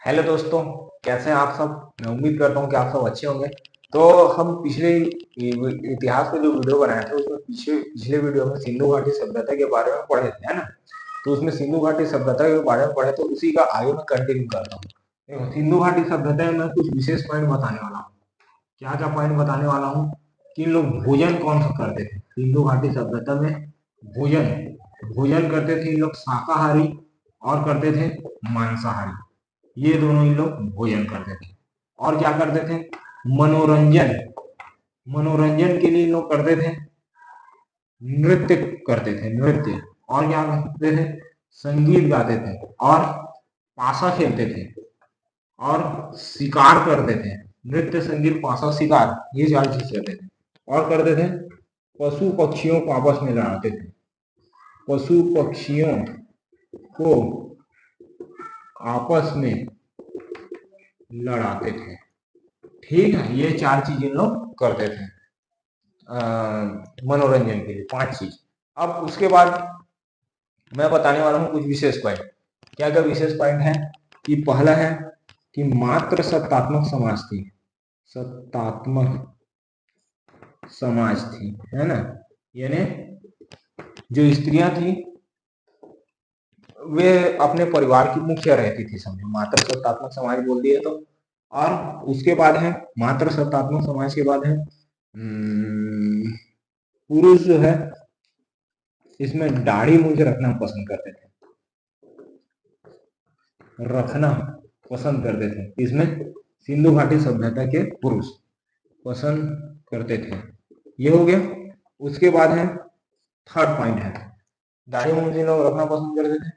Hello दोस्तों, कैसे हैं आप सब। मैं उम्मीद करता हूँ कि आप सब अच्छे होंगे। तो हम पिछले इतिहास पे जो वीडियो बनाए थे उसमें पिछले पिछले वीडियो में सिंधु घाटी सभ्यता के बारे में पढ़े थे, है ना। तो उसमें सिंधु घाटी सभ्यता के बारे में पढ़े, तो उसी का आगे मैं कंटिन्यू करता हूँ। देखो, सिंधु घाटी सभ्यता में मैं कुछ विशेष पॉइंट बताने वाला हूँ। क्या क्या पॉइंट बताने वाला हूँ कि इन लोग भोजन कौन सा करते थे सिंधु घाटी सभ्यता में। भोजन भोजन करते थे इन लोग शाकाहारी और करते थे मांसाहारी। ये दोनों इन लोग भोजन करते थे। और क्या करते थे, मनोरंजन मनोरंजन के लिए इन लोग करते थे, नृत्य करते थे, नृत्य। और क्या करते थे, संगीत गाते थे और पासा खेलते थे और शिकार करते थे। नृत्य, संगीत, पासा, शिकार, ये चार चीज करते थे। और करते थे, पशु पक्षियों को आपस में लड़ाते थे। पशु पक्षियों को आपस में लड़ाते थे। ठीक है, ये चार चीज इन लोग करते थे मनोरंजन के लिए, पांच चीज। अब उसके बाद मैं बताने वाला हूँ कुछ विशेष पॉइंट। क्या क्या विशेष पॉइंट है कि पहला है कि मात्र सत्तात्मक समाज थी। सत्तात्मक समाज थी, है ना। यानी जो स्त्रियां थी वे अपने परिवार की मुखिया रहती थी, समझो, मात्र सत्तात्मक समाज बोल दिए तो। और उसके बाद है, मात्र सत्तात्मक समाज के बाद है पुरुष जो है इसमें दाढ़ी मूंछ रखना पसंद करते थे। रखना पसंद करते थे इसमें सिंधु घाटी सभ्यता के पुरुष पसंद करते थे। ये हो गया। उसके बाद है, थर्ड पॉइंट है, दाढ़ी मूंछ इन लोग रखना पसंद करते थे।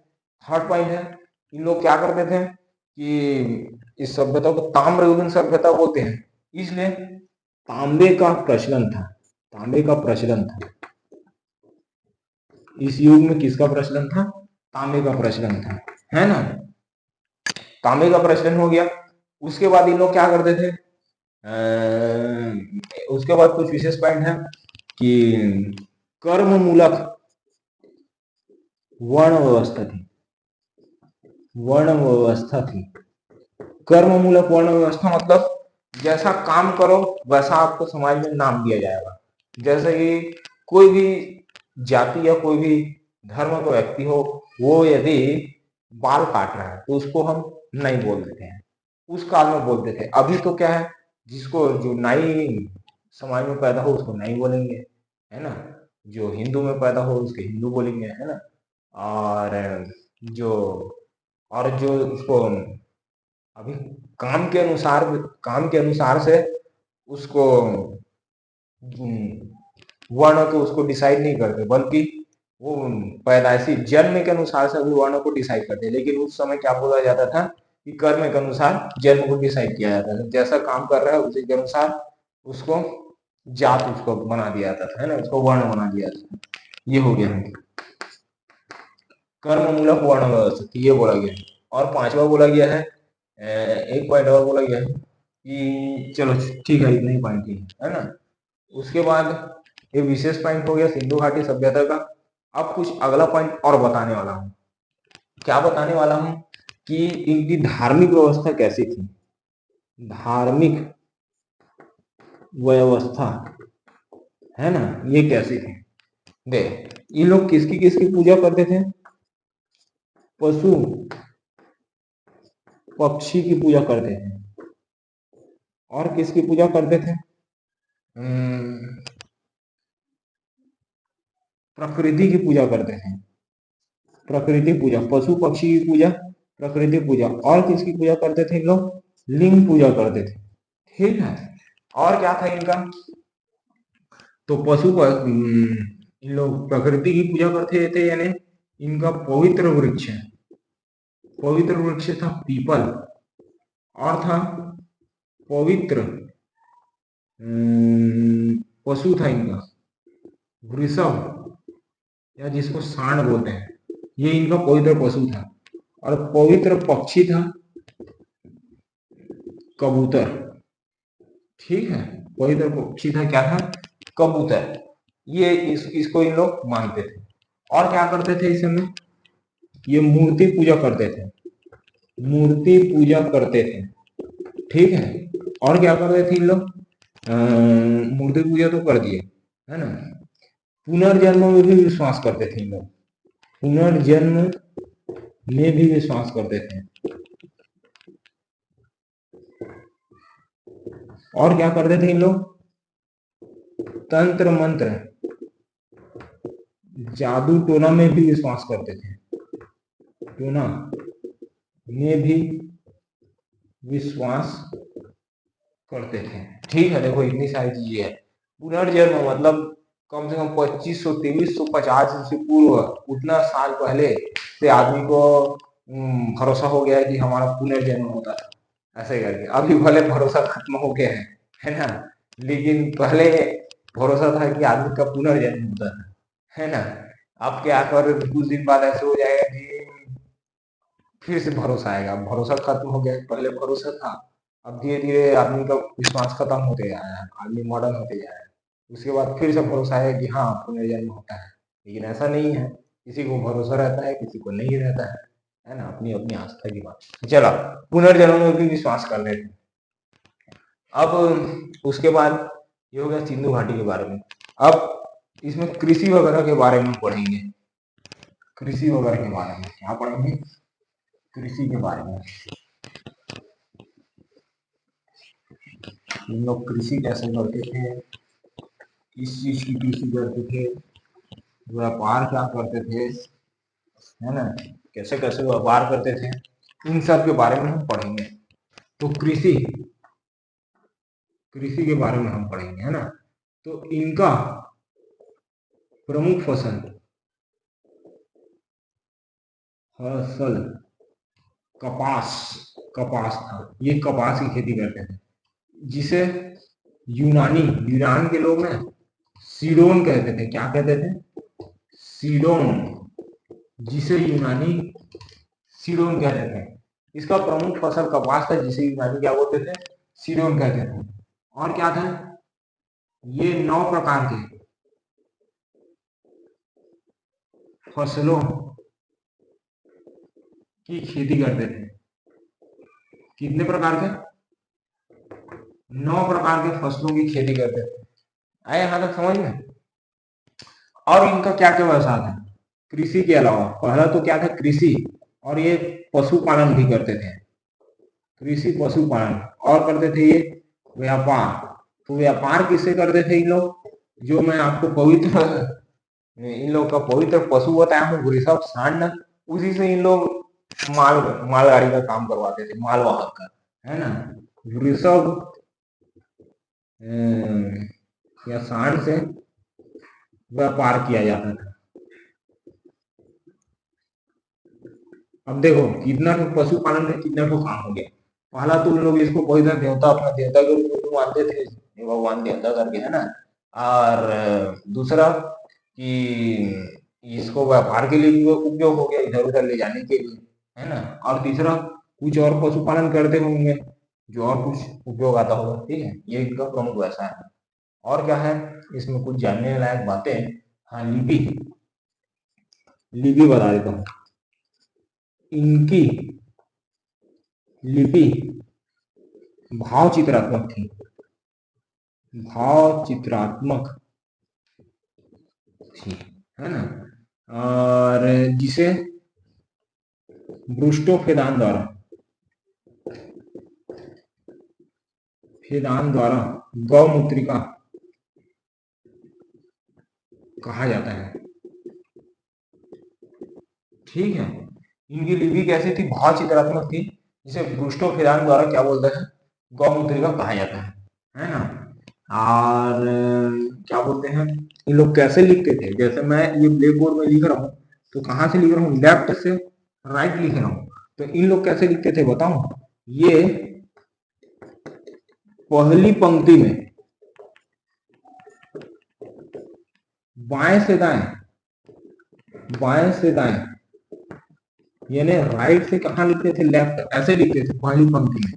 थर्ड पॉइंट है, इन लोग क्या करते थे कि इस सभ्यता को ताम्रयुगीन सभ्यता बोलते हैं, इसलिए तांबे का प्रचलन था। तांबे का प्रचलन था इस युग में। किसका प्रचलन था? तांबे का प्रचलन था, है ना। तांबे का प्रचलन हो गया। उसके बाद इन लोग क्या करते थे, उसके बाद कुछ विशेष पॉइंट है कि कर्म मूलक वर्ण व्यवस्था थी। वर्ण व्यवस्था थी। कर्म मूलक वर्ण व्यवस्था मतलब जैसा काम करो वैसा आपको समाज में नाम दिया जाएगा। जैसे कि कोई भी जाति या कोई भी धर्म का व्यक्ति हो, वो यदि बाल काट रहा है तो उसको हम नहीं बोल देते हैं, उस काल में बोलते थे। अभी तो क्या है, जिसको जो नाई समाज में पैदा हो उसको नाई बोलेंगे, है ना। जो हिंदू में पैदा हो उसके हिंदू बोलेंगे, है ना। और जो जो उसको अभी काम के अनुसार से उसको वर्ण तो उसको डिसाइड नहीं करते, बल्कि वो पैदाइशी जन्म के अनुसार से अभी वर्ण को डिसाइड करते हैं। लेकिन उस समय क्या बोला जाता था कि कर्म के अनुसार जन्म को डिसाइड किया जाता था। जैसा काम कर रहा है उसी के अनुसार उसको जात उसको बना दिया जाता था, है ना, उसको वर्ण बना दिया जाता था। ये हो गया कर्म मूलक वर्ण व्यवस्था, ये बोला गया है। और पांचवा बोला गया है, एक पॉइंट और बोला गया है कि चलो ठीक है, इतना ही पॉइंट ही है ना। उसके बाद ये विशेष पॉइंट हो गया सिंधु घाटी सभ्यता का। अब कुछ अगला पॉइंट और बताने वाला हूँ। क्या बताने वाला हूँ कि इनकी धार्मिक व्यवस्था कैसी थी। धार्मिक व्यवस्था, है ना, ये कैसी थी। देख, ये लोग किसकी किसकी पूजा करते थे? पशु पक्षी की पूजा करते थे। और किसकी पूजा करते थे? प्रकृति की पूजा करते थे। प्रकृति पूजा, पशु पक्षी की पूजा, प्रकृति पूजा। और किसकी पूजा करते थे लोग? लिंग पूजा करते थे। ठीक है। और क्या था इनका? तो इन लोग प्रकृति की पूजा करते थे, यानी इनका पवित्र वृक्ष है, पवित्र वृक्ष था पीपल। और था पवित्र पशु था इनका वृषभ, या जिसको सांड बोलते हैं, ये इनका पवित्र पशु था। और पवित्र पक्षी था कबूतर। ठीक है, पवित्र पक्षी था, क्या था? कबूतर। ये इसको इन लोग मानते थे। और क्या करते थे इस समय? ये मूर्ति पूजा करते थे। मूर्ति पूजा करते थे। ठीक है, और क्या करते थे इन लोग? मूर्ति पूजा तो कर दिए, है ना। पुनर्जन्म में भी विश्वास करते थे इन लोग, पुनर्जन्म में भी विश्वास करते थे। और क्या करते थे इन लोग? तंत्र मंत्र, जादू टोना में भी विश्वास करते थे, टोना में भी विश्वास करते थे। ठीक है, देखो इतनी सारी चीजें है। पुनर्जन्म मतलब कम से कम 2500 2350 से पूर्व, उतना साल पहले से आदमी को भरोसा हो गया है कि हमारा पुनर्जन्म होता है, ऐसे करके। अभी भले भरोसा खत्म हो गया है ना, लेकिन पहले भरोसा था कि आदमी का पुनर्जन्म होता है ना। अब क्या कर कुछ दिन बाद ऐसे हो जाएगा कि फिर से भरोसा आएगा, भरोसा खत्म हो गया, पहले भरोसा था। अब धीरे धीरे आदमी का विश्वास खत्म होते जा रहा है, आदमी मॉडर्न होते जा रहा है। उसके बाद फिर से भरोसा है कि हाँ पुनर्जन्म होता है, लेकिन ऐसा नहीं है। किसी को भरोसा रहता है, किसी को नहीं रहता है ना, अपनी अपनी आस्था की बात। चलो, पुनर्जन्म में भी विश्वास कर रहे थे। अब उसके बाद ये हो गया सिंधु घाटी के बारे में। अब इसमें कृषि वगैरह के बारे में पढ़ेंगे, कृषि वगैरह के बारे में क्या पढ़ेंगे? कृषि के बारे में। हम लोग कृषि कैसे करते थे, किस चीज की कृषि करते थे, व्यापार क्या करते थे, है ना, कैसे कैसे व्यापार करते थे, इन सब के बारे में हम पढ़ेंगे। तो कृषि, कृषि के बारे में हम पढ़ेंगे, है ना। तो इनका प्रमुख फसल, फसल कपास, कपास था। ये कपास की खेती करते थे, जिसे यूनानी, यूनान के लोग ना सीडोन कहते थे। क्या कहते थे? सीडोन, जिसे यूनानी सीडोन कहते थे। इसका प्रमुख फसल कपास था, जिसे यूनानी क्या बोलते थे? सीडोन कहते थे। और क्या था? ये 9 प्रकार के फसलों की खेती करते थे। कितने प्रकार के? 9 प्रकार के फसलों की खेती करते थे। आए यहां तक समझ में? और इनका क्या क्या व्यवसाय था कृषि के अलावा? पहला तो क्या था? कृषि, और ये पशुपालन भी करते थे, कृषि पशुपालन। और करते थे ये व्यापार। तो व्यापार किससे करते थे इन लोग? जो मैं आपको पवित्र, इन लोग का पवित्र पशु बताया हूँ वृषभ सांड, उसी से इन लोग माल, मालगाड़ी का काम करवाते थे, मालवाहक का, है ना। वृषभ या सांड से व्यापार किया जाता था। अब देखो कितना पशुपालन में कितना को काम हो गया। पहला तो उन लोग इसको पवित्र देवता, अपना देवता के रूप में मानते थे, ये भगवान देवता करके, है ना। और दूसरा कि इसको व्यापार के लिए भी उपयोग हो गया, इधर उधर ले जाने के लिए, है ना। और तीसरा कुछ और पशुपालन करते होंगे जो और कुछ उपयोग आता होगा। ठीक है, ये इनका प्रमुख व्यवसाय है। और क्या है इसमें कुछ जानने लायक बातें? हाँ, लिपि, लिपि बता देता हूँ। इनकी लिपि भाव चित्रात्मक थी, भाव चित्रात्मक थी, है ना। और जिसे ब्रुस्टोफेदान द्वारा, फेदान द्वारा गौमुत्रिका कहा जाता है। ठीक है, इनकी लिपि कैसी थी? भाव चित्रात्मक थी, जिसे ब्रुस्टोफेदान द्वारा क्या बोलते हैं? गौमुद्रिका कहा जाता है ना। और क्या बोलते हैं, इन लोग कैसे लिखते थे? जैसे मैं ये ब्लैक बोर्ड में लिख रहा हूँ, तो कहाँ से लिख रहा हूँ? लेफ्ट से राइट लिख रहा हूँ। तो इन लोग कैसे लिखते थे बताऊं? ये पहली पंक्ति में बाएं से दाएं, बाएं से दाएं, यानी राइट से कहाँ लिखते थे? लेफ्ट, ऐसे लिखते थे पहली पंक्ति में,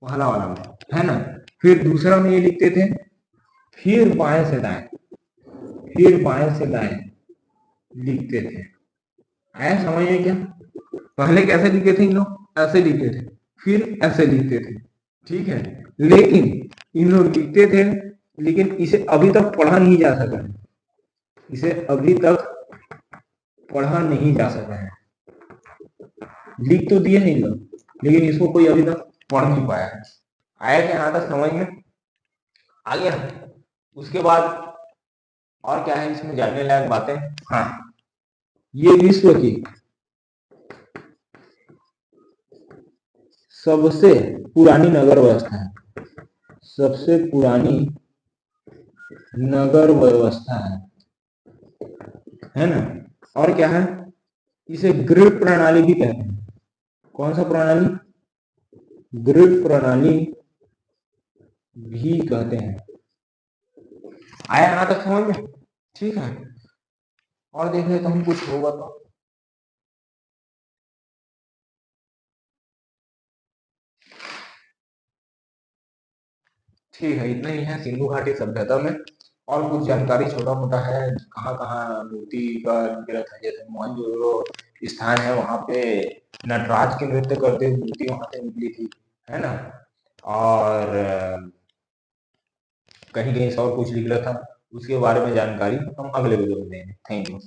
पहला वाला में, है ना। फिर दूसरा में ये लिखते थे, फिर बाएं से दाएं, फिर बाएं से दाएं लिखते थे। आया समझ में क्या? पहले कैसे लिखे थे इन लोग? ऐसे लिखते थे, फिर ऐसे लिखते थे, ठीक है। लेकिन इन लोग लिखते थे, लेकिन इसे अभी तक पढ़ा नहीं जा सका है, इसे अभी तक पढ़ा नहीं जा सका है। लिख तो दिए नहीं लोग, लेकिन इसको कोई अभी तक पढ़ नहीं पाया है। आया क्या यहाँ तक समझ में आ गया? उसके बाद और क्या है इसमें जानने लायक बातें? हाँ, ये विश्व की सबसे पुरानी नगर व्यवस्था है, सबसे पुरानी नगर व्यवस्था है ना। और क्या है, इसे ग्रिड प्रणाली भी कहते हैं। कौन सा प्रणाली? ग्रिड प्रणाली भी कहते हैं। आया यहाँ तक समझ में? ठीक है, और देख लेते हम कुछ होगा तो। ठीक है, इतना ही है सिंधु घाटी सभ्यता में। और कुछ जानकारी छोटा मोटा है, कहाँ कहाँ मूर्ति का निकला था, जैसे मोहनजोदड़ो स्थान है, वहां पे नटराज के नृत्य करते हुए मूर्ति वहां से निकली थी, है ना। और कहीं कहीं से और कुछ निकला था, उसके बारे में जानकारी हम अगले वीडियो में देंगे। Thank you.